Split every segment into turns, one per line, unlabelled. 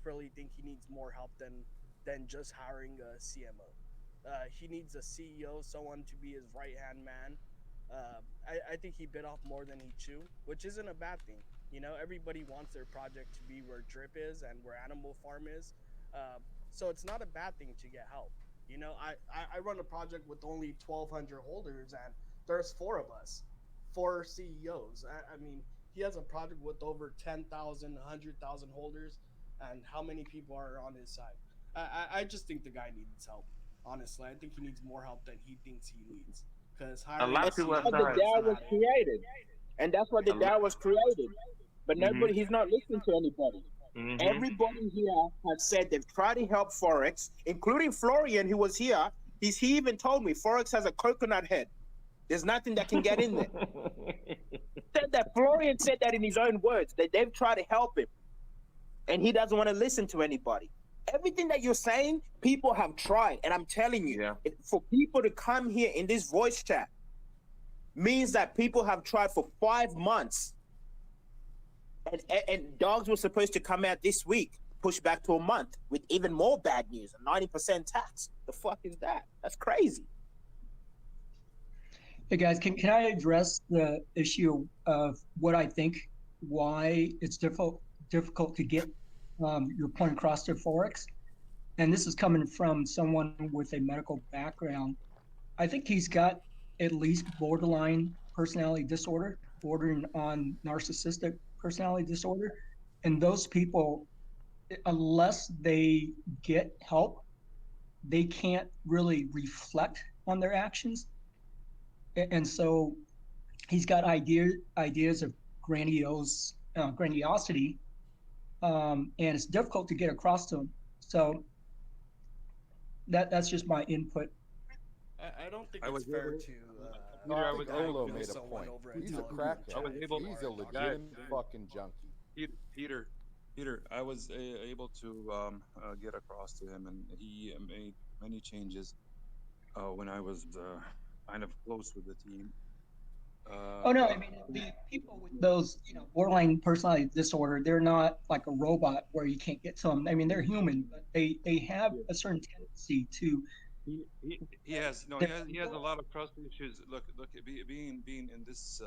desperately think he needs more help than just hiring a CMO. He needs a CEO, someone to be his right hand man. I think he bit off more than he chewed, which isn't a bad thing. You know, everybody wants their project to be where Drip is and where Animal Farm is. So it's not a bad thing to get help. You know, I run a project with only 1,200 holders, and there's four of us, four CEOs. I mean, he has a project with over 10,000, 100,000 holders, and how many people are on his side? I just think the guy needs help. Honestly, I think he needs more help than he thinks he needs. Because
A
hiring
lot
a
of people
That's
have
what the
CMO
died.
is
DAO was
not it.
created, and that's why the
A lot.
DAO was created. But
Mm-hmm.
nobody, he's not listening to anybody.
Mm-hmm.
Everybody here has said they've tried to help forex, including Florian, who was here. He even told me forex has a coconut head. There's nothing that can get in there. Said that Florian said that in his own words that they've tried to help him, and he doesn't want to listen to anybody. Everything that you're saying, people have tried, and I'm telling you,
Yeah.
for people to come here in this voice chat means that people have tried for 5 months, and dogs were supposed to come out this week, pushed back to a month with even more bad news, a 90% tax. The fuck is that? That's crazy.
Hey guys, can I address the issue of what I think why it's difficult to get your point across to forex? And this is coming from someone with a medical background. I think he's got at least borderline personality disorder, bordering on narcissistic personality disorder. And those people, unless they get help, they can't really reflect on their actions. And so he's got ideas of grandiosity, and it's difficult to get across to him. So that's just my input.
I don't think
I
it's
was
fair
able.
to
No,
Peter,
I
I
think
was
Olo
able
diagnose
made a
to.
someone
point.
over a
He's a
Telegram
I
crackhead.
was
chat if
able.
you
He's
are
a
a doctor.
Guys,
legitimate
guys,
fucking junkie.
Peter, Peter, I was able to get across to him, and he made many changes when I was kind of close with the team.
Oh
Uh,
no, I mean the people with those, borderline personality disorder, they're not like a robot where you can't get to them. I mean, they're human, but they have
yeah.
a certain tendency to.
He has no he has a lot of trust issues. Look, being in this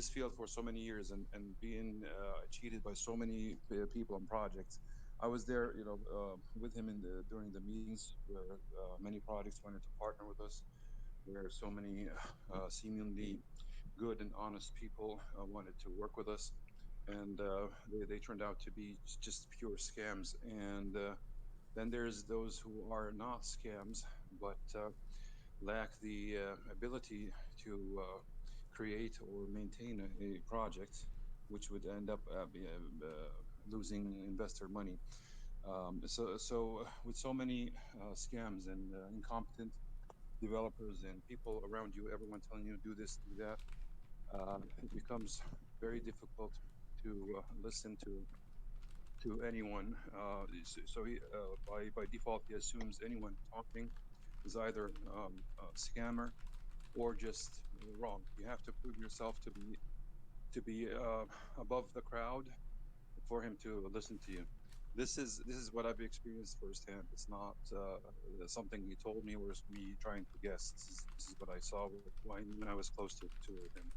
field for so many years and being cheated by so many people on projects. I was there, with him during the meetings where many projects wanted to partner with us, where so many seemingly good and honest people wanted to work with us, and they turned out to be just pure scams. And then there's those who are not scams, but lack the ability to create or maintain a project, which would end up losing investor money. So with so many scams and incompetent developers and people around you, everyone telling you do this, do that, it becomes very difficult to listen to anyone. So he, by default, he assumes anyone talking is either a scammer or just wrong. You have to prove yourself to be above the crowd for him to listen to you. This is what I've experienced firsthand. It's not something he told me or me trying to guess. This is what I saw when I was close to him.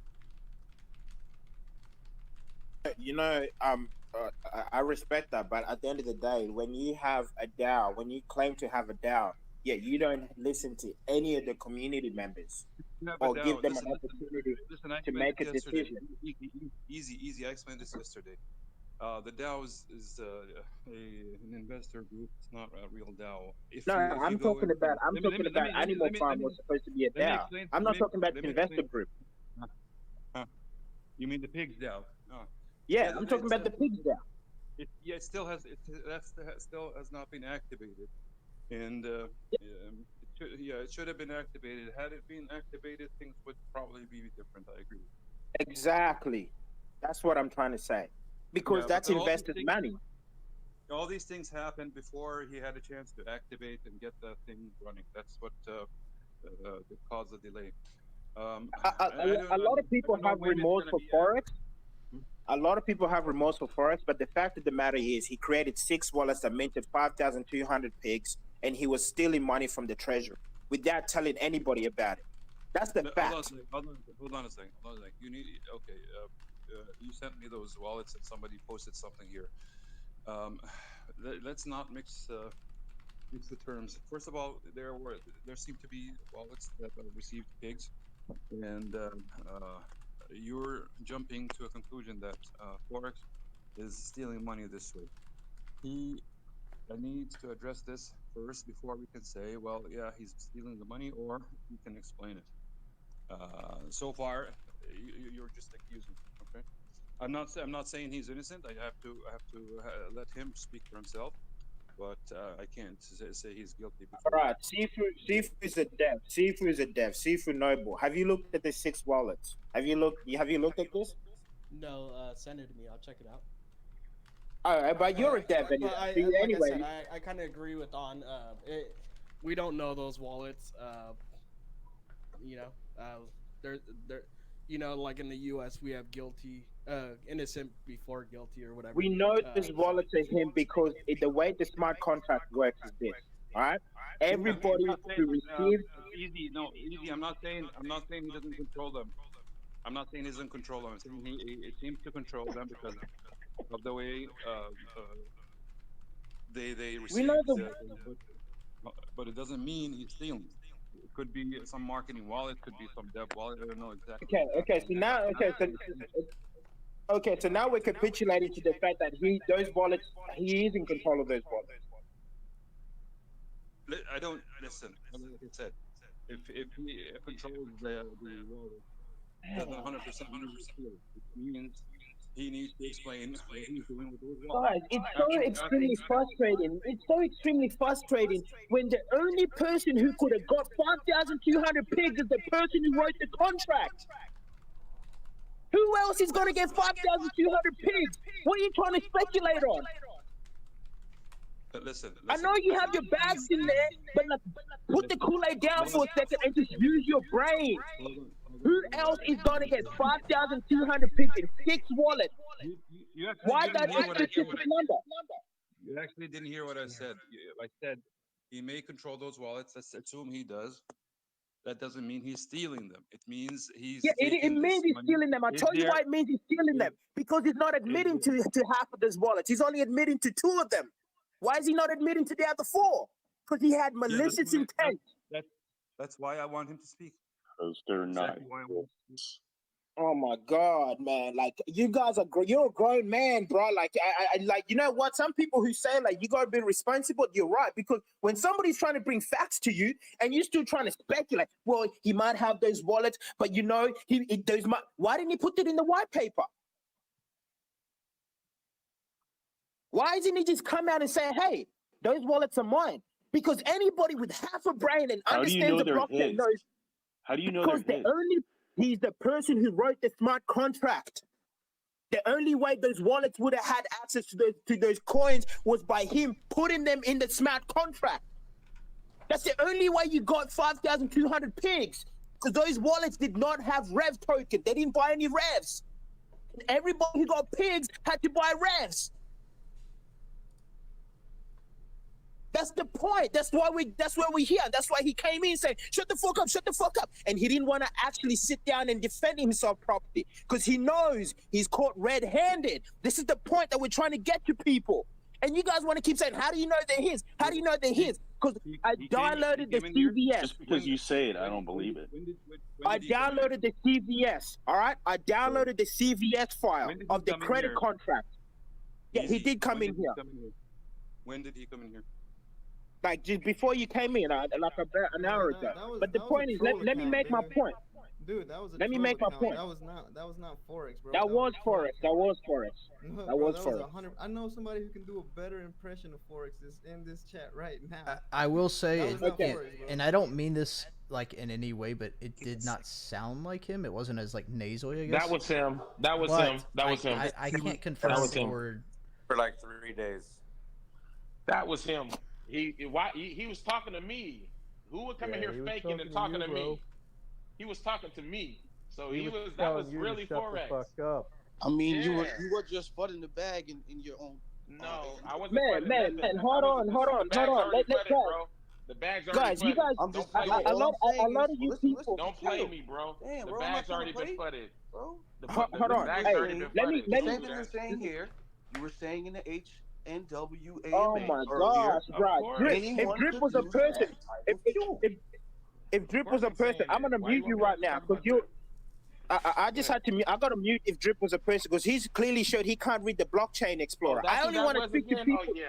I respect that, but at the end of the day, when you have a DAO, when you claim to have a DAO, yeah, you don't listen to any of the community members
Yeah, but
or
now
give them an
listen,
opportunity
listen. I
to
explained
make
this
a
yesterday.
decision.
Easy. I explained this yesterday. The DAO is an investor group. It's not a real DAO.
No,
If you
I'm
go
talking
into
about I'm talking about Animal Farm was supposed to be a
let me
DAO.
explain.
I'm not talking about
Let
the
me
investor
explain.
group.
Uh, you mean the pigs DAO? Yeah,
Yeah, I'm talking about the pigs DAO.
it still has still has not been activated, and it should have been activated. Had it been activated, things would probably be different. I agree.
Exactly. That's what I'm trying to say. Because
Yeah, but
that's investors' money.
all these things happened before he had a chance to activate and get that thing running. That's what caused the delay.
A, a,
I
a
don't
lot of
I
people
don't know
have
when it's
remorse
gonna
for
be
forex.
active.
a lot of people have remorse for forex, but the fact of the matter is, he created 6 wallets that minted 5,200 pigs, and he was stealing money from the treasury without telling anybody about it. That's the
No,
fact.
hold on a second. You need okay. You sent me those wallets, and somebody posted something here. Let's not mix the terms. First of all, there seem to be wallets that have received pigs, and you're jumping to a conclusion that forex is stealing money this way. He needs to address this first before we can say, well, yeah, he's stealing the money, or he can explain it. So far, you're just accusing. Okay, I'm not saying he's innocent. I have to let him speak for himself, but I can't say he's guilty.
All right, Sifu is a dev. Sifu is a dev. Sifu Noble. Have you looked at the 6 wallets? Have you looked at this?
No, send it to me. I'll check it out.
All right, but you're a dev
But
anyway.
like I said, I kind of agree with On. We don't know those wallets. You know, they're you know, like in the U.S. we have guilty, innocent before guilty or whatever.
We know this wallet is him because the way the smart contract works is this. All right, everybody who receives
easy. No, easy. I'm not saying he doesn't control them. I'm not saying he doesn't control them. I'm saying he seems to control them because of the way they receive.
we know
but it doesn't mean he's stealing. It could be some marketing wallet, could be some dev wallet. I don't know exactly.
So now we're capitulating to the fact that he is in control of those wallets.
I don't listen. Like I said, if he controls the wallet, doesn't 100% mean he's stealing. It means he needs to explain what he's doing with those wallets.
Guys, it's so extremely frustrating. It's so extremely frustrating when the only person who could have got 5,200 pigs is the person who wrote the contract. Who else is going to get 5,200 pigs? What are you trying to speculate on?
But listen,
I know you have your bags in there, but put the Kool-Aid down for a second and just use your brain. Who else is going to get 5,200 pigs in 6 wallets?
You
Why that specific number?
You actually didn't hear what I said. I said he may control those wallets. Let's assume he does. That doesn't mean he's stealing them. It means he's
it means he's stealing them. I told you why it means he's stealing them. Because he's not admitting to half of those wallets. He's only admitting to 2 of them. Why is he not admitting to the other 4? Because he had malicious intent.
That's why I want him to speak.
Because they're not.
Oh my God, man! Like you guys you're a grown man, bro. Like I like, you know what? Some people who say like you gotta be responsible. You're right, because when somebody's trying to bring facts to you and you're still trying to speculate, well, he might have those wallets, but you know, why didn't he put it in the white paper? Why doesn't he just come out and say, hey, those wallets are mine? Because anybody with half a brain and understands the blockchain knows.
How do you know
because he's the person who wrote the smart contract. The only way those wallets would have had access to those coins was by him putting them in the smart contract. That's the only way you got 5,200 pigs, because those wallets did not have rev token. They didn't buy any revs. And everybody who got pigs had to buy revs. That's the point. That's why we're here. That's why he came in saying, shut the fuck up. And he didn't want to actually sit down and defend himself properly because he knows he's caught red-handed. This is the point that we're trying to get to people. And you guys want to keep saying, how do you know they're his? How do you know they're his? Because I downloaded the CVS.
Just because you say it, I don't believe it.
I downloaded the CVS, all right? I downloaded the CVS file of the credit contract. Yeah, he did come in here.
When did he come in here?
Like just before you came in, like about an hour ago. But the point is, let me make my point.
Dude, that was
Let me make my point.
That was not forex, bro.
That was forex.
No,
that was forex.
100. I know somebody who can do a better impression of forex in this chat right now.
I will say,
okay.
and I don't mean this like in any way, but it did not sound like him. It wasn't as like nasally, I guess.
That was him. That was him.
I can't confirm or
for like 3 days. That was him. He was talking to me. Who would come in here faking and talking to me? He was talking to me. So that was really forex.
I mean, you were just flooding the bag in your own.
No, I wasn't
Man,
flooding
man,
nothing.
man, hold on.
The bag's already
Let
flooded,
guys,
bro. The bag's already
you
flooded.
guys,
I'm
Don't
just
play
yo.
me.
All I'm
a
saying
lot
is,
of you
listen,
people.
Don't play
chill.
me, bro.
Damn,
The
bro, I'm not
bag's
trying to
already been
play,
flooded.
bro.
Hold
The
on.
bag's
Hey,
already been
let
flooded.
me.
Don't
Same
do
thing you're
that.
saying here. You were saying in the HNW
Oh
AMA
my
earlier.
gosh,
Of
bro.
course.
If
Anyone
Drip
could
was a
use
person,
that type
if
of
if
fuel.
if, if
Of
Drip
course
was a
I'm
person,
saying
I'm
that.
gonna
Why you
mute
want
you
me
right
not to
now
talk
because
about
you.
drip?
I
Go
just
ahead.
had to mute. I got to mute if Drip was a person because he's clearly showed he can't read the blockchain
Oh,
explorer.
that's
I
who
only
that
want to
was
speak to
again? Oh,
people.
yeah.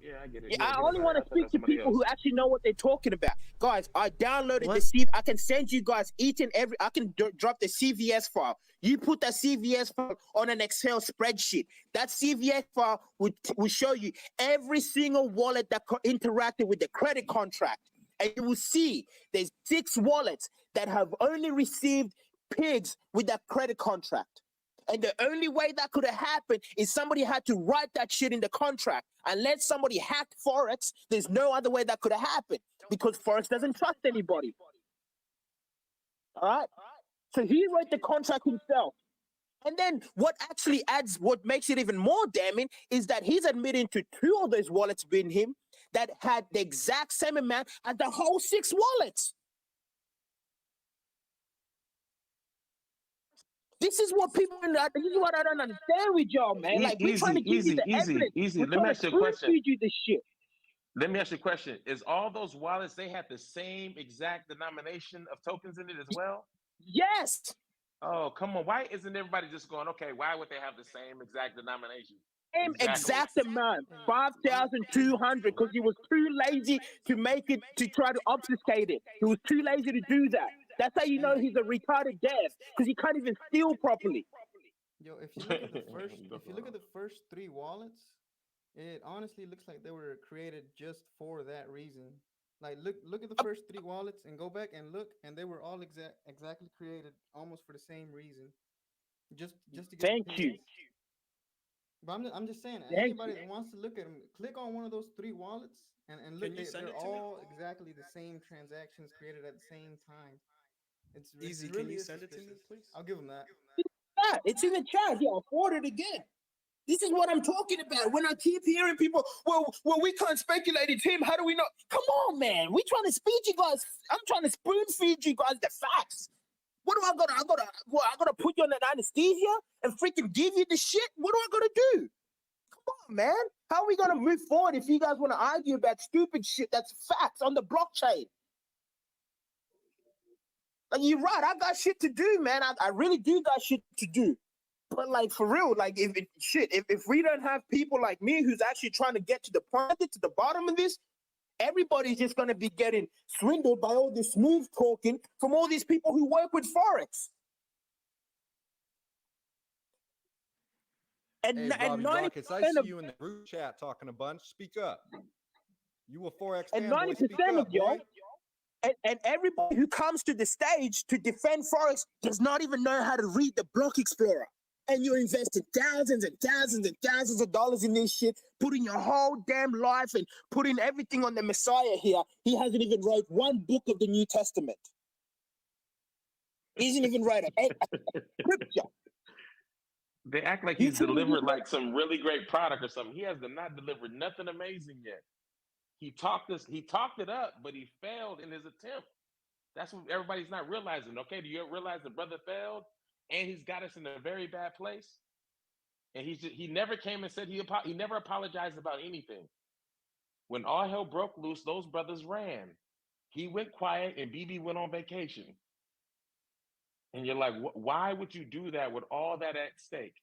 Yeah, I get it.
Yeah,
Yeah,
I
get it.
only want
I
to
thought that
speak
was
to
somebody
people who
else.
actually know what they're talking about. Guys, I downloaded the
What?
C. I can send you guys each and every. I can drop the CVS file. You put that CVS file on an Excel spreadsheet. That CVS file will show you every single wallet that interacted with the credit contract, and you will see there's 6 wallets that have only received pigs with that credit contract. And the only way that could have happened is somebody had to write that shit in the contract. Unless somebody hacked Forex, there's no other way that could have happened because Forex doesn't trust anybody. All right? So he wrote the contract himself. And then what makes it even more damning is that he's admitting to 2 of those wallets being him that had the exact same amount as the whole 6 wallets. This is what people. This is what I don't understand with y'all, man. Like we're trying to give you the evidence. We're
Let me
trying to
ask you a
spoon
question.
feed you this shit.
Let me ask you a question. Is all those wallets, they have the same exact denomination of tokens in it as well?
Yes.
Oh, come on. Why isn't everybody just going, okay, why would they have the same exact denomination?
Same exact amount,
And
5,200, because he was too lazy to make it to try to obfuscate it. He was too lazy to do that. That's how you know he's a retarded dev, because he can't even steal properly.
yo, if you look at the first 3 wallets, it honestly looks like they were created just for that reason. Like look at the first 3 wallets and go back and look, and they were all exactly created almost for the same reason, just to get the
Thank you.
pigs. But I'm just saying,
Thank
anybody
you.
that wants to look at them, click on one of those 3 wallets and look. They're all exactly the same transactions created at the same time. It
Easy, can
really
you
is
send it to me,
suspicious.
please?
I'll give them that.
It's in the chat. Yeah, I'll forward it again. This is what I'm talking about. When I keep hearing people, well, we can't speculate. It's him. How do we know? Come on, man. We're trying to feed you guys. I'm trying to spoon feed you guys the facts. What do I gotta put you on an anesthesia and freaking give you the shit? What do I gotta do? Come on, man. How are we gonna move forward if you guys want to argue about stupid shit that's facts on the blockchain? Like you're right, I got shit to do, man. I really do got shit to do. But like for real, like if we don't have people like me who's actually trying to get to the point, to the bottom of this, everybody's just gonna be getting swindled by all this smooth talking from all these people who work with Forex.
Hey, Robbie Rockets, I see you in the group chat talking a bunch. Speak up. You a Forex
and
fanboy? Speak
90% of
up,
y'all,
boy.
and everybody who comes to the stage to defend Forex does not even know how to read the block explorer. And you're investing thousands and thousands and thousands of dollars in this shit, putting your whole damn life and putting everything on the Messiah here. He hasn't even wrote 1 book of the New Testament. He hasn't even wrote a scripture.
They act like he's delivered like some really great product or something. He has not delivered nothing amazing yet. He talked it up, but he failed in his attempt. That's what everybody's not realizing. Okay, do you realize the brother failed and he's got us in a very bad place? And he never came and said he never apologized about anything. When all hell broke loose, those brothers ran. He went quiet and BB went on vacation. And you're like, why would you do that with all that at stake?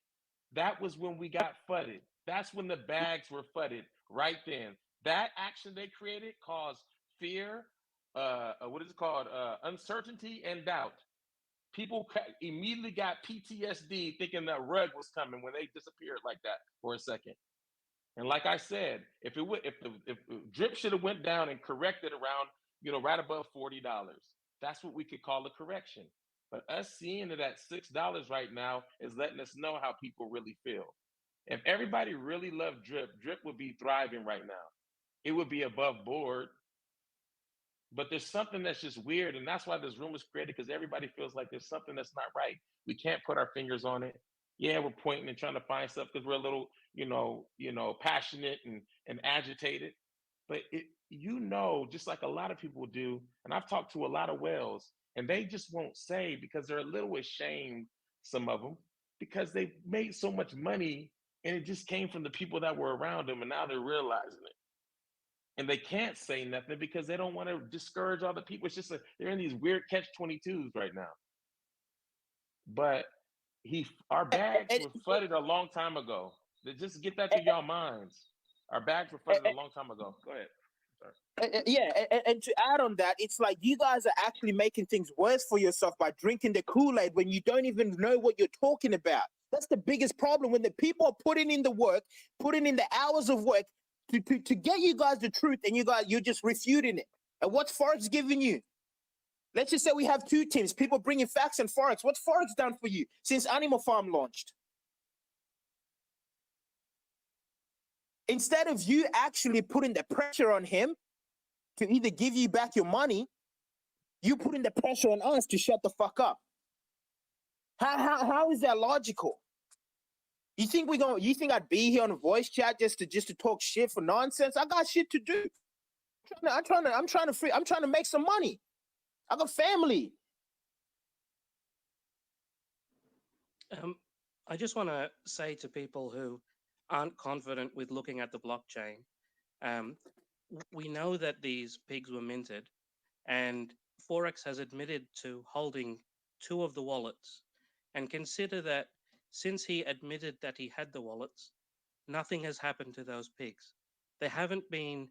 That was when we got fudded. That's when the bags were fudded right then. That action they created caused fear, what is it called? Uncertainty and doubt. People immediately got PTSD thinking that rug was coming when they disappeared like that for a second. And like I said, if drip should have went down and corrected around, right above $40, that's what we could call a correction. But us seeing it at $6 right now is letting us know how people really feel. If everybody really loved drip would be thriving right now. It would be above board. But there's something that's just weird, and that's why this room was created, because everybody feels like there's something that's not right. We can't put our fingers on it. Yeah, we're pointing and trying to find stuff because we're a little, passionate and agitated. But just like a lot of people do, and I've talked to a lot of whales, and they just won't say because they're a little ashamed, some of them, because they made so much money and it just came from the people that were around them, and now they're realizing it. And they can't say nothing because they don't want to discourage other people. It's just they're in these weird catch-22s right now. But our bags were flooded a long time ago. Just get that through y'all minds. Our bags were flooded a long time ago. Go ahead.
And to add on that, it's like you guys are actually making things worse for yourself by drinking the Kool-Aid when you don't even know what you're talking about. That's the biggest problem, when the people are putting in the work, putting in the hours of work to get you guys the truth, and you're just refuting it. And what's forex giving you? Let's just say we have two teams, people bringing facts and forex. What's forex done for you since Animal Farm launched? Instead of you actually putting the pressure on him to either give you back your money, you putting the pressure on us to shut the fuck up. How is that logical? You think I'd be here on a voice chat just to talk shit for nonsense? I got shit to do. I'm trying to make some money. I got family.
I just want to say to people who aren't confident with looking at the blockchain, we know that these pigs were minted, and Forex has admitted to holding 2 of the wallets. And consider that since he admitted that he had the wallets, nothing has happened to those pigs. They haven't been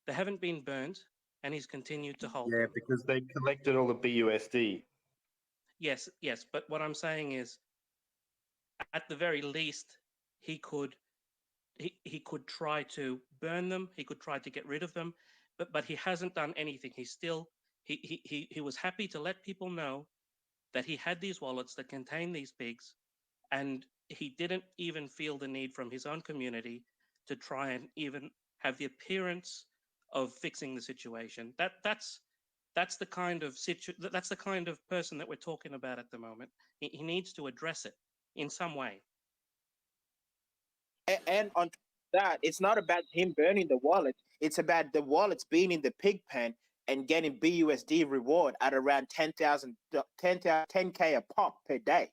burnt, and he's continued to hold them.
because they collected all the BUSD.
Yes, but what I'm saying is, at the very least, he could try to burn them. He could try to get rid of them, but he hasn't done anything. He was happy to let people know that he had these wallets that contain these pigs, and he didn't even feel the need from his own community to try and even have the appearance of fixing the situation. That's the kind of person that we're talking about at the moment. He needs to address it in some way.
And on that, it's not about him burning the wallet. It's about the wallets being in the pig pen and getting BUSD reward at around 10K a pop per day.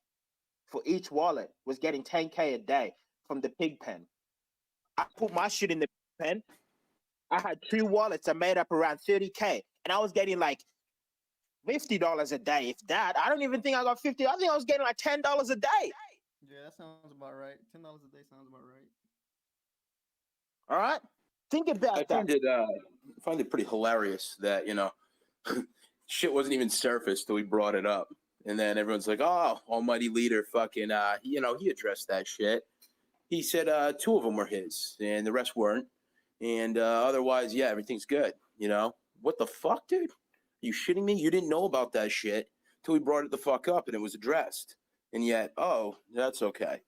For each wallet was getting 10K a day from the pig pen. I put my shit in the pig pen. I had 2 wallets that made up around 30K, and I was getting like $50 a day. If that, I don't even think I got 50. I think I was getting like $10 a day.
Yeah, that sounds about right. $10 a day sounds about right.
All right, think about that.
I find it pretty hilarious that shit wasn't even surfaced till we brought it up, and then everyone's like, "Oh, almighty leader, fucking, he addressed that shit. He said 2 of them were his, and the rest weren't, and otherwise, yeah, everything's good. What the fuck, dude? Are you shitting me? You didn't know about that shit till we brought it the fuck up and it was addressed, and yet, oh, that's okay.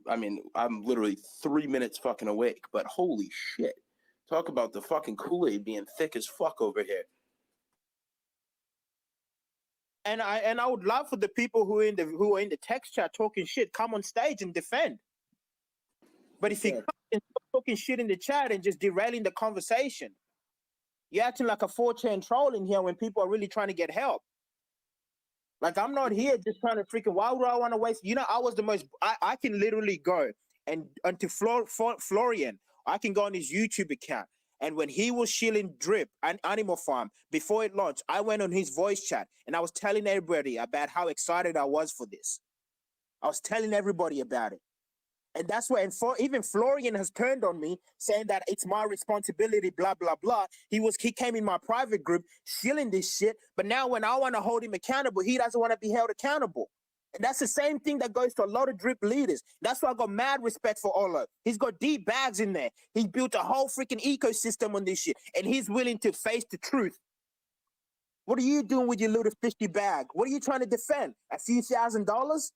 I mean, I'm literally 3 minutes fucking awake, but holy shit. Talk about the fucking Kool-Aid being thick as fuck over here.
And I would love for the people who are in the text chat talking shit, come on stage and defend. But if you come and stop talking shit in the chat and just derailing the conversation, you're acting like a 4chan troll in here when people are really trying to get help. Like, I'm not here just trying to freaking, why would I want to waste? I was the most, I can literally go and to Florian, I can go on his YouTube account. And when he was shilling Drip and Animal Farm, before it launched, I went on his voice chat and I was telling everybody about how excited I was for this. I was telling everybody about it. And that's why, even Florian has turned on me, saying that it's my responsibility, blah, blah, blah. He came in my private group shilling this shit, but now when I want to hold him accountable, he doesn't want to be held accountable. And that's the same thing that goes to a lot of Drip leaders. That's why I got mad respect for Olo. He's got deep bags in there. He built a whole freaking ecosystem on this shit, and he's willing to face the truth. What are you doing with your little fishy bag? What are you trying to defend? A few $1,000s?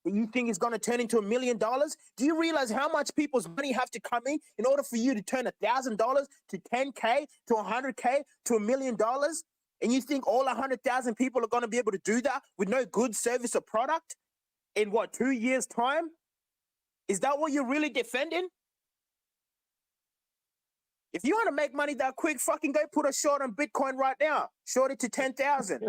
You think it's going to turn into $1 million? Do you realize how much people's money have to come in order for you to turn $1,000 to 10K to 100K to $1 million? And you think all 100,000 people are going to be able to do that with no good service or product? in what, 2 years' time? Is that what you're really defending? If you want to make money that quick, fucking go put a short on Bitcoin right now. Short it to 10,000.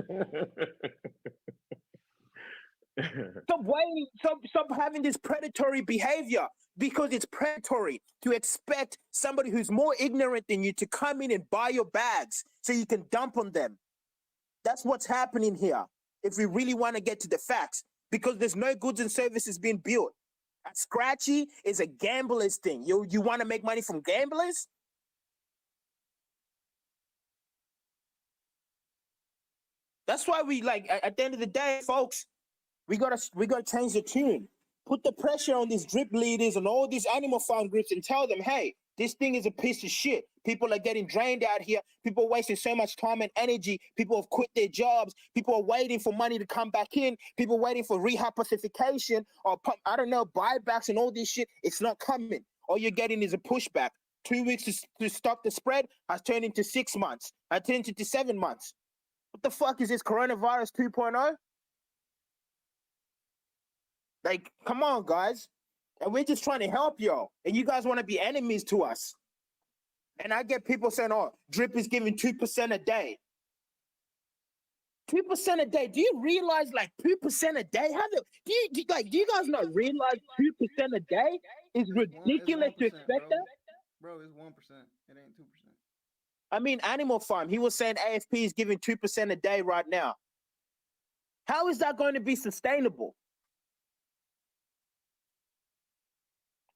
Stop waiting. Stop having this predatory behavior, because it's predatory to expect somebody who's more ignorant than you to come in and buy your bags so you can dump on them. That's what's happening here. If we really want to get to the facts, because there's no goods and services being built. Scratchy is a gambler's thing. You want to make money from gamblers? That's why we at the end of the day, folks, we gotta change the tune. Put the pressure on these drip leaders and all these animal farm groups and tell them, hey, this thing is a piece of shit. People are getting drained out here. People are wasting so much time and energy. People have quit their jobs. People are waiting for money to come back in. People are waiting for rehypothecation or, I don't know, buybacks and all this shit. It's not coming. All you're getting is a pushback. 2 weeks to stop the spread has turned into 6 months. Has turned into 7 months. What the fuck is this, coronavirus 2.0? Like, come on, guys. And we're just trying to help y'all. And you guys want to be enemies to us. And I get people saying, oh, Drip is giving 2% a day. 2% a day. Do you realize 2% a day? Do you guys not realize 2% a day is ridiculous to expect that?
Bro, it's 1%. It ain't 2%.
I mean, Animal Farm. He was saying AFP is giving 2% a day right now. How is that going to be sustainable?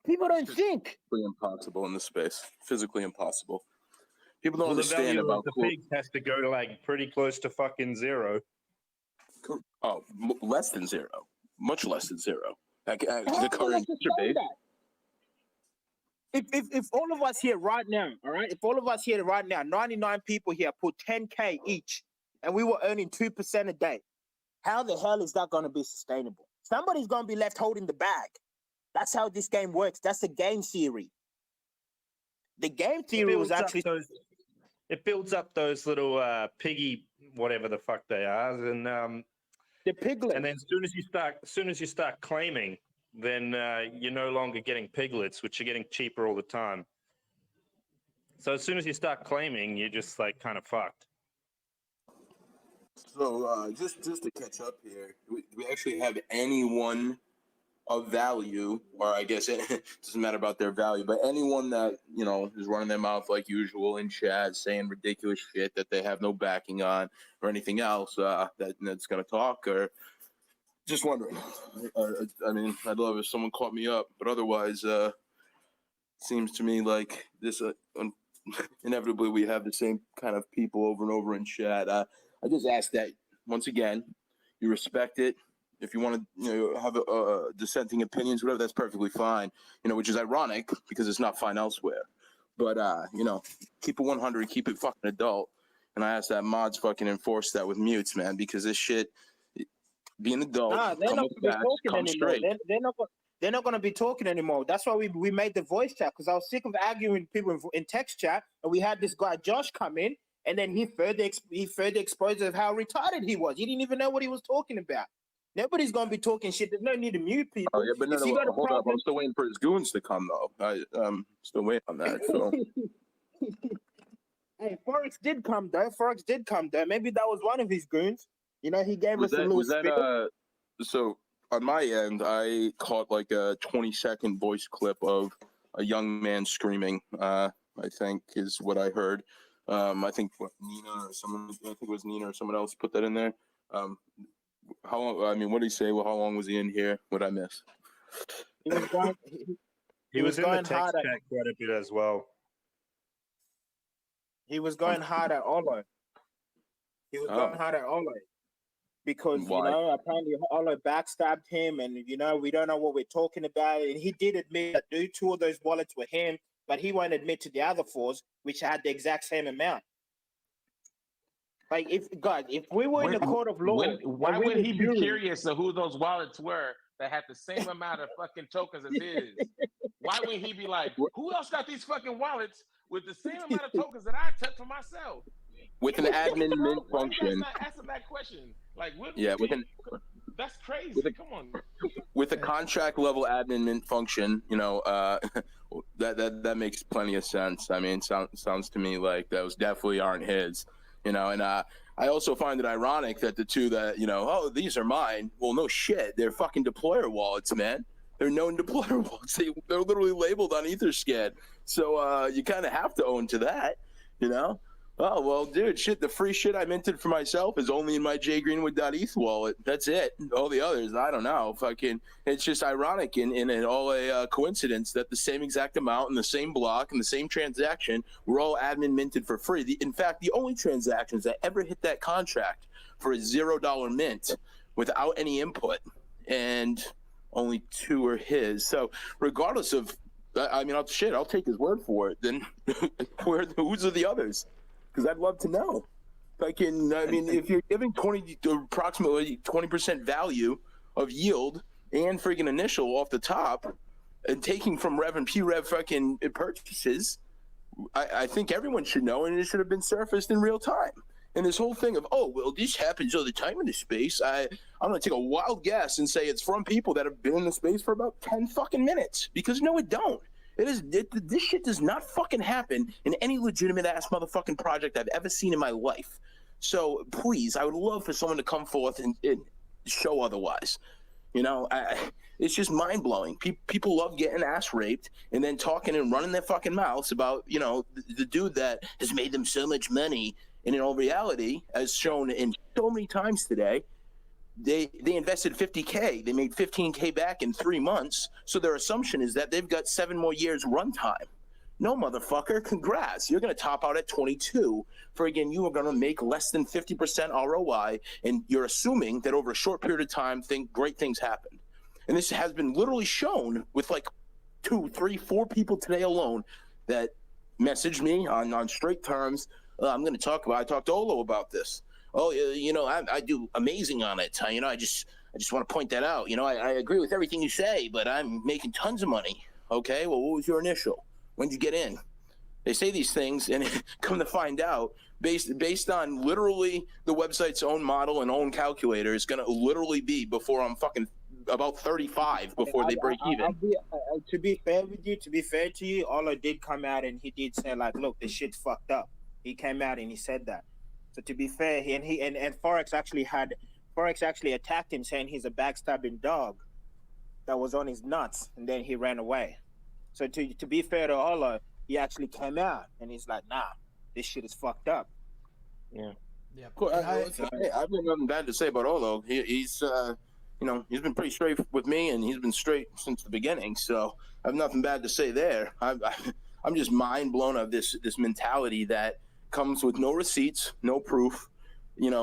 People don't think.
Physically impossible in this space. Physically impossible. People don't
Well, the
understand
value
about
of the pigs has to go to pretty close to fucking zero.
Oh, less than zero. Much less than zero. The
How
current
can I
base.
If all of us here right now, all right, if all of us here right now, 99 people here put 10K each, and we were earning 2% a day, how the hell is that going to be sustainable? Somebody's going to be left holding the bag. That's how this game works. That's the game theory. The game theory was actually...
It builds up those little piggy, whatever the fuck they are, and
the piglets.
And then as soon as you start claiming, then you're no longer getting piglets, which are getting cheaper all the time. So as soon as you start claiming, you're just kind of fucked.
So just to catch up here, we actually have anyone of value, or I guess it doesn't matter about their value, but anyone that, is running their mouth like usual in chat, saying ridiculous shit that they have no backing on or anything else that's going to talk, or just wondering. I mean, I'd love if someone caught me up, but otherwise, seems to me like this, inevitably we have the same kind of people over and over in chat. I just ask that, once again, you respect it. If you want to, have dissenting opinions, whatever, that's perfectly fine. Which is ironic because it's not fine elsewhere. But keep it 100, keep it fucking adult. And I ask that mods fucking enforce that with mutes, man, because this shit, being adult,
they're not talking anymore. They're not going to be talking anymore. That's why we made the voice chat, because I was sick of arguing with people in text chat, and we had this guy Josh come in, and then he further exposed of how retarded he was. He didn't even know what he was talking about. Nobody's going to be talking shit. There's no need to mute people.
Oh, yeah, but hold up. I'm still waiting for his goons to come, though. I'm still waiting on that. So.
Hey, Forex did come, though. Maybe that was one of his goons. He gave us a little spiel.
So, on my end, I caught a 20-second voice clip of a young man screaming, I think is what I heard. I think Nina or someone else put that in there. How long? I mean, what did he say? Well, how long was he in here? What I miss?
He was in the text chat quite a bit as well.
He was going hard at Olo. Because, apparently Olo backstabbed him, and, we don't know what we're talking about. And he did admit that 2 of those wallets were him, but he won't admit to the other 4s, which had the exact same amount. If we were in a court of law,
why would he be curious of who those wallets were that had the same amount of fucking tokens as his? Why would he be like, who else got these fucking wallets with the same amount of tokens that I took for myself?
With an admin mint function.
Not answer that question. That's crazy. Come on.
With a contract level admin function, that makes plenty of sense. I mean, sounds to me like those definitely aren't his, and I also find it ironic that the two that, oh, these are mine. Well, no shit. They're fucking deployer wallets, man. They're known deployer wallets. They're literally labeled on Etherscan. So you kind of have to own to that, Oh, well, dude, shit, the free shit I minted for myself is only in my jgreenwood.eth wallet. That's it. All the others, I don't know. Fucking, it's just ironic and all a coincidence that the same exact amount in the same block and the same transaction were all admin minted for free. In fact, the only transactions that ever hit that contract for a $0 mint without any input, and only 2 are his. So regardless of, I mean, I'll take his word for it. Then whose are the others? Because I'd love to know. If you're giving approximately 20% value of yield and freaking initial off the top, and taking from Rev and P-Rev fucking purchases, I think everyone should know, and it should have been surfaced in real time. And this whole thing of, oh, well, this happens all the time in the space, I'm going to take a wild guess and say it's from people that have been in the space for about 10 fucking minutes. Because no, it don't. This shit does not fucking happen in any legitimate ass motherfucking project I've ever seen in my life. So please, I would love for someone to come forth and show otherwise. It's just mind blowing. People love getting ass raped and then talking and running their fucking mouths about, the dude that has made them so much money. And in all reality, as shown in so many times today, they invested $50K. They made $15K back in 3 months. So their assumption is that they've got 7 more years runtime. No, motherfucker. Congrats. You're going to top out at 22. Again, you are going to make less than 50% ROI. And you're assuming that over a short period of time, great things happened. And this has been literally shown with like 2, 3, 4 people today alone that messaged me on straight terms. I talked to Olo about this. Oh, I do amazing on it. I just want to point that out. I agree with everything you say, but I'm making tons of money. Okay, well, what was your initial? When did you get in? They say these things, and come to find out, based on literally the website's own model and own calculator, is going to literally be before I'm fucking about 35 before they break even.
To be fair to you, Olo did come out and he did say, like, look, this shit's fucked up. He came out and he said that. So to be fair, and Forex actually attacked him, saying he's a backstabbing dog that was on his nuts, and then he ran away. So to be fair to Olo, he actually came out and he's like, nah, this shit is fucked up.
Yeah.
Yeah.
I've got nothing bad to say about Olo. He's he's been pretty straight with me, and he's been straight since the beginning. So I have nothing bad to say there. I'm just mind blown of this mentality that comes with no receipts, no proof, and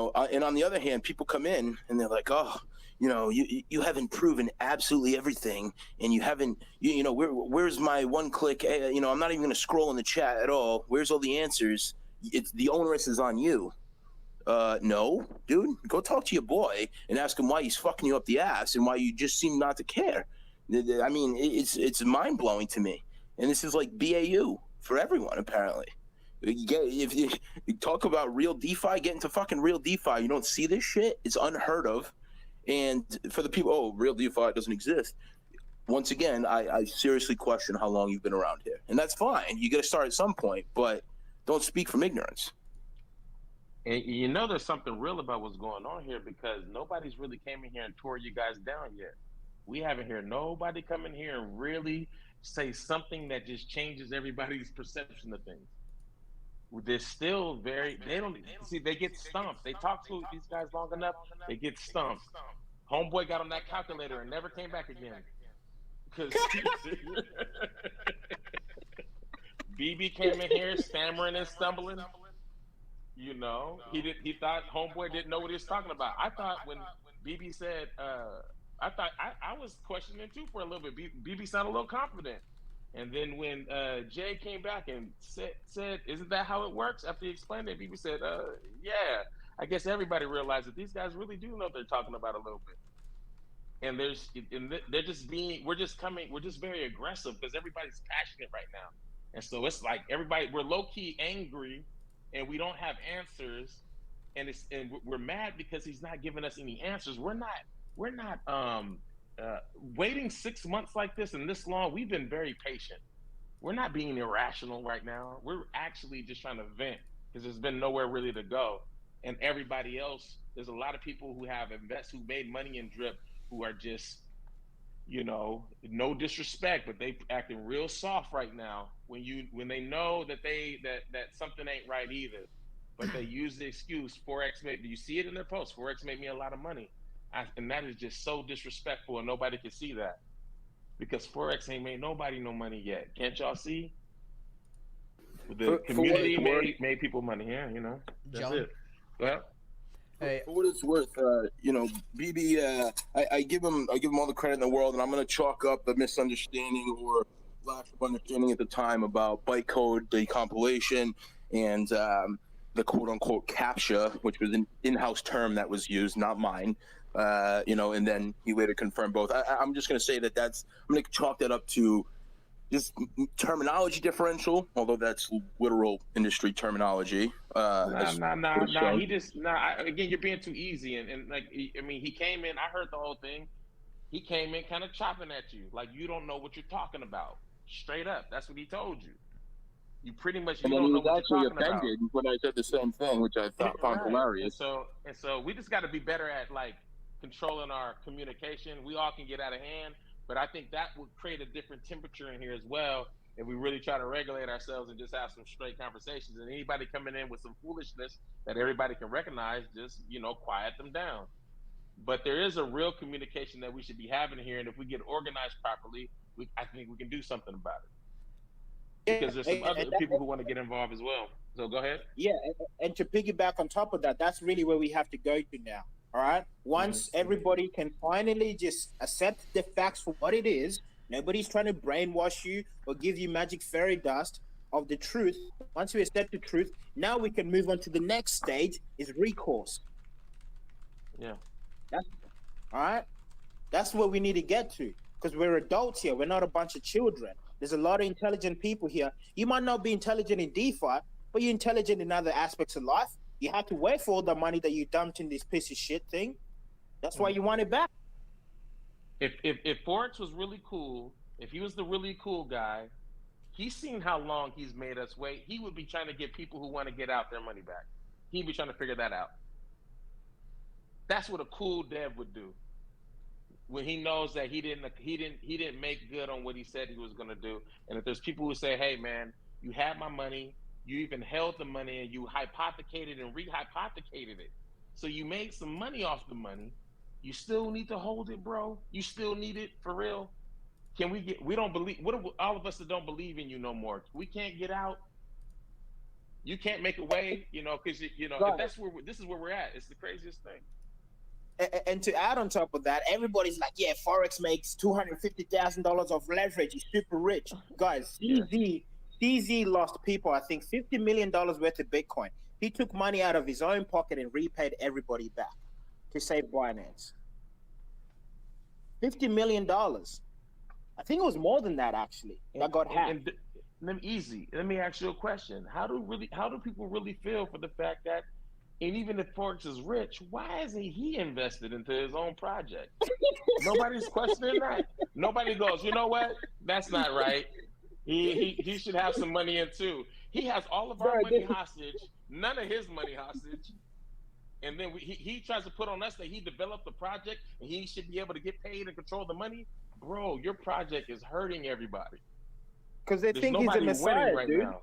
on the other hand, people come in and they're like, oh, you haven't proven absolutely everything, and you haven't, where's my one click, I'm not even going to scroll in the chat at all. Where's all the answers? It's the onus is on you. No, dude, go talk to your boy and ask him why he's fucking you up the ass and why you just seem not to care. I mean, it's mind blowing to me. And this is like BAU for everyone, apparently. If you talk about real DeFi, get into fucking real DeFi. You don't see this shit. It's unheard of. And for the people, real DeFi doesn't exist. Once again, I seriously question how long you've been around here. And that's fine. You got to start at some point, but don't speak from ignorance.
And there's something real about what's going on here, because nobody's really came in here and tore you guys down yet. We haven't heard nobody come in here and really say something that just changes everybody's perception of things. They're still they get stumped. They talk to these guys long enough, they get stumped. Homeboy got on that calculator and never came back again. Because BB came in here stammering and stumbling. He thought Homeboy didn't know what he was talking about. I thought when BB said, I was questioning too for a little bit. BB sounded a little confident. And then when Jay came back and said, isn't that how it works? After he explained it, BB said, yeah, I guess everybody realized that these guys really do know what they're talking about a little bit. And we're just very aggressive because everybody's passionate right now. And so it's like we're low key angry and we don't have answers. And we're mad because he's not giving us any answers. We're not we're not waiting 6 months like this and this long. We've been very patient. We're not being irrational right now. We're actually just trying to vent because there's been nowhere really to go. And everybody else, there's a lot of people who have who made money in drip who are just, no disrespect, but they acting real soft right now when they know that that something ain't right either. But they use the excuse forex made. Do you see it in their post? Forex made me a lot of money, and that is just so disrespectful, and nobody can see that because forex ain't made nobody no money yet. Can't y'all see? The community made people money. Yeah, that's
John?
it. Well.
For what it's worth, BB, I give him all the credit in the world, and I'm going to chalk up the misunderstanding or lack of understanding at the time about bytecode decompilation and the quote-unquote CAPTCHA, which was an in-house term that was used, not mine. And then he later confirmed both. I'm just going to say I'm going to chalk that up to just terminology differential, although that's literal industry terminology.
Nah. Again, you're being too easy, and like, I mean, he came in. I heard the whole thing. He came in kind of chopping at you, like you don't know what you're talking about. Straight up, that's what he told you. You pretty much don't know what you're talking about.
Offended when I said the same thing, which I found hilarious.
And so we just got to be better at like controlling our communication. We all can get out of hand. But I think that would create a different temperature in here as well if we really try to regulate ourselves and just have some straight conversations. And anybody coming in with some foolishness that everybody can recognize, just, quiet them down. But there is a real communication that we should be having here. And if we get organized properly, I think we can do something about it. Because there's some other people who want to get involved as well. So go ahead.
Yeah, and to piggyback on top of that, that's really where we have to go to now. All right. Once everybody can finally just accept the facts for what it is, nobody's trying to brainwash you or give you magic fairy dust of the truth. Once we accept the truth, now we can move on to the next stage, is recourse.
Yeah.
All right. That's what we need to get to, because we're adults here. We're not a bunch of children. There's a lot of intelligent people here. You might not be intelligent in DeFi, but you're intelligent in other aspects of life. You have to wait for all the money that you dumped in this piece of shit thing. That's why you want it back.
If Forex was really cool, if he was the really cool guy, he's seen how long he's made us wait. He would be trying to get people who want to get out their money back. He'd be trying to figure that out. That's what a cool dev would do. When he knows that he didn't make good on what he said he was going to do. And if there's people who say, "Hey man, you had my money. You even held the money and you hypothecated and rehypothecated it. So you made some money off the money. You still need to hold it, bro. You still need it for real. We don't believe, what if all of us that don't believe in you no more? We can't get out. You can't make a way, because, if that's this is where we're at. It's the craziest thing.
And to add on top of that, everybody's like, yeah, Forex makes $250,000 of leverage. He's super rich. Guys, CZ lost people, I think, $50 million worth of Bitcoin. He took money out of his own pocket and repaid everybody back to save Binance. $50 million. I think it was more than that, actually. That got hacked.
Easy. Let me ask you a question. How do people really feel for the fact that, and even if Forex is rich, why isn't he invested into his own project? Nobody's questioning that. Nobody goes, you know what? That's not right. He should have some money in too. He has all of our money hostage, none of his money hostage, and then he tries to put on us that he developed the project and he should be able to get paid and control the money. Bro, your project is hurting everybody.
Because they think he's a messiah,
right
dude.
Now.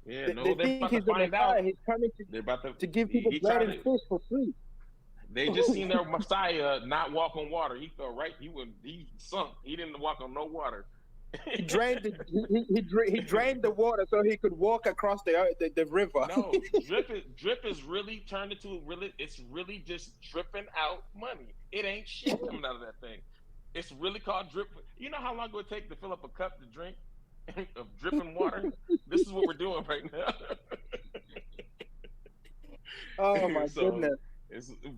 Yeah,
they think he's a messiah. He's coming to give people bread and fish for free.
They just seen their messiah not walk on water. He fell right. He sunk. He didn't walk on no water.
He drained the water so he could walk across the river.
No, drip is really turned into it's really just dripping out money. It ain't shit coming out of that thing. It's really called drip. You know how long it would take to fill up a cup to drink of dripping water? This is what we're doing right now.
Oh my goodness.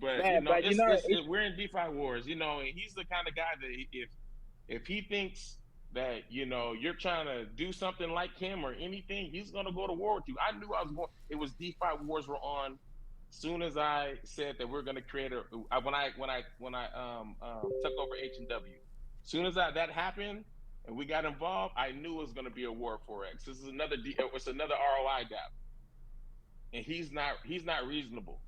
We're in DeFi wars, and he's the kind of guy that if he thinks that you're trying to do something like him or anything, he's gonna go to war with you. I knew I was going. It was DeFi wars were on Soon as I said that we're going to create when I took over H&W, soon as that happened and we got involved, I knew it was going to be a war forex. This is it's another ROI gap, and he's not reasonable,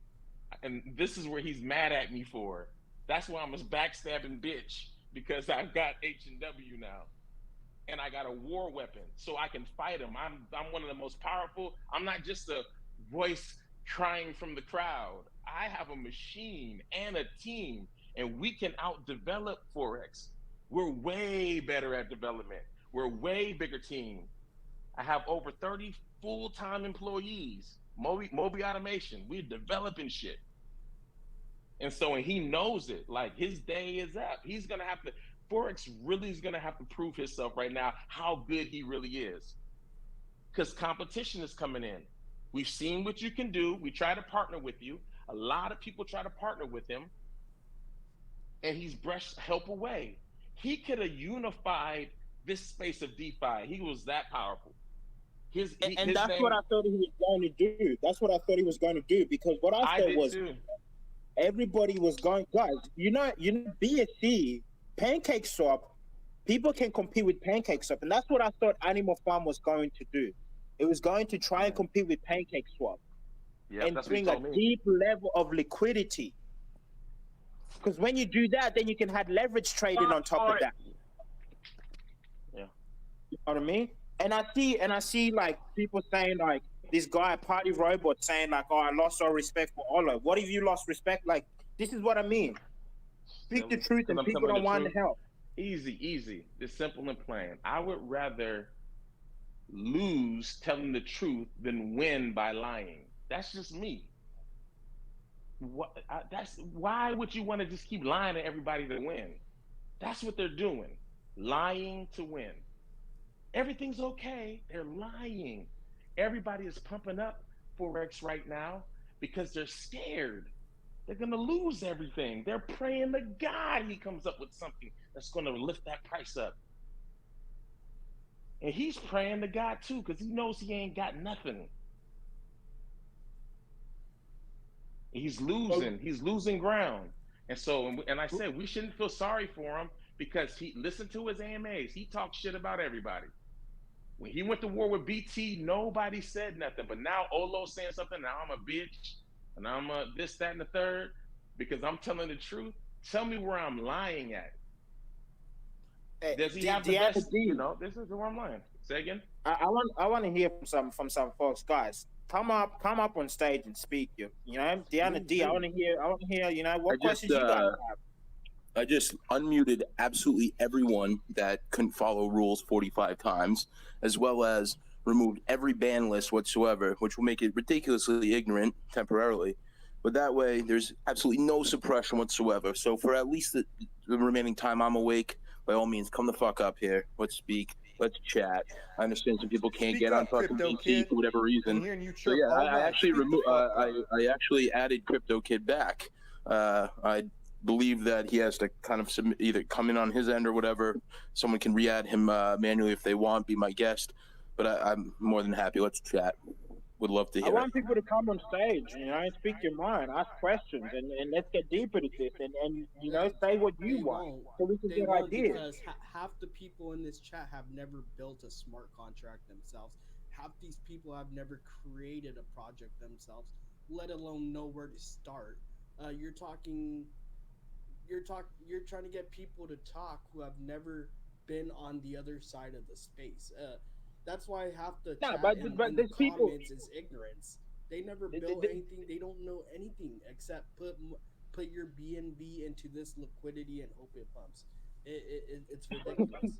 and this is where he's mad at me for. That's why I'm a backstabbing bitch, because I've got H&W now, and I got a war weapon, so I can fight him. I'm one of the most powerful. I'm not just a voice crying from the crowd. I have a machine and a team, and we can outdevelop forex. We're way better at development. We're a way bigger team. I have over 30 full-time employees. Moby Automation. We're developing shit. And so, and he knows it. Like, his day is up. He's gonna have to. Forex really is gonna have to prove himself right now how good he really is, because competition is coming in. We've seen what you can do. We try to partner with you. A lot of people try to partner with him, and he's brushed help away. He could have unified this space of DeFi. He was that powerful. His
that's what I thought he was going to do. That's what I thought he was going to do, because what I thought was
too.
Everybody was going, guys, you know, BSC, Pancake Swap, people can compete with Pancake Swap. And that's what I thought Animal Farm was going to do. It was going to try and compete with Pancake Swap and bring a deep level of liquidity. Because when you do that, then you can have leverage trading on top of that.
Yeah.
You know what I mean? And I see like people saying like, this guy, Party Robot, saying like, oh, I lost all respect for Olo. What if you lost respect? Like, this is what I mean. Speak the truth and people don't want to help.
Easy. It's simple and plain. I would rather lose telling the truth than win by lying. That's just me. Why would you want to just keep lying to everybody to win? That's what they're doing. Lying to win. Everything's okay. They're lying. Everybody is pumping up forex right now because they're scared. They're going to lose everything. They're praying to God he comes up with something that's going to lift that price up. And he's praying to God too, because he knows he ain't got nothing. He's losing ground. And so, and I said, we shouldn't feel sorry for him, because he listened to his AMAs. He talks shit about everybody. When he went to war with BT, nobody said nothing. But now Olo's saying something. Now I'm a bitch, and I'm a this, that, and the third, because I'm telling the truth. Tell me where I'm lying at. Does he have the best? You know, this is where I'm lying. Say again.
I want to hear from some folks, guys. Come up on stage and speak. You know, Deanna D. I want to hear. You know, what questions you guys have.
I just unmuted absolutely everyone that couldn't follow rules 45 times, as well as removed every ban list whatsoever, which will make it ridiculously ignorant temporarily. But that way, there's absolutely no suppression whatsoever. So for at least the remaining time I'm awake, by all means, come the fuck up here. Let's speak. Let's chat. I understand some people can't get on fucking BT for whatever reason. So yeah, I actually I actually added Crypto Kid back. I believe that he has to kind of either come in on his end or whatever. Someone can re-add him manually if they want, be my guest. But I'm more than happy. Let's chat. Would love to hear
I want people to come on stage, you know, and speak your mind, ask questions, and let's get deeper into this, and you know, say what you want, so we can get ideas.
Because half the people in this chat have never built a smart contract themselves. Half these people have never created a project themselves, let alone know where to start. You're trying to get people to talk who have never been on the other side of the space. That's why half the chat
but
and
there's
comments
people
is ignorance. They never built anything. They don't know anything except put your BNB into this liquidity and hope it pumps. It's ridiculous.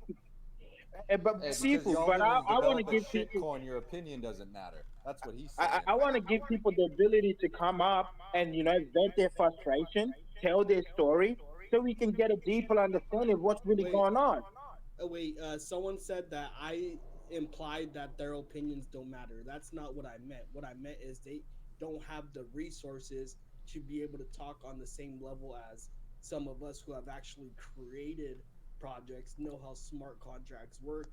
But people, but I want to give people.
Shitcoin, your opinion doesn't matter. That's what he's saying.
I want to give people the ability to come up and, you know, vent their frustration, tell their story, so we can get a deeper understanding of what's really going on.
Someone said that I implied that their opinions don't matter. That's not what I meant. What I meant is they don't have the resources to be able to talk on the same level as some of us who have actually created projects, know how smart contracts work,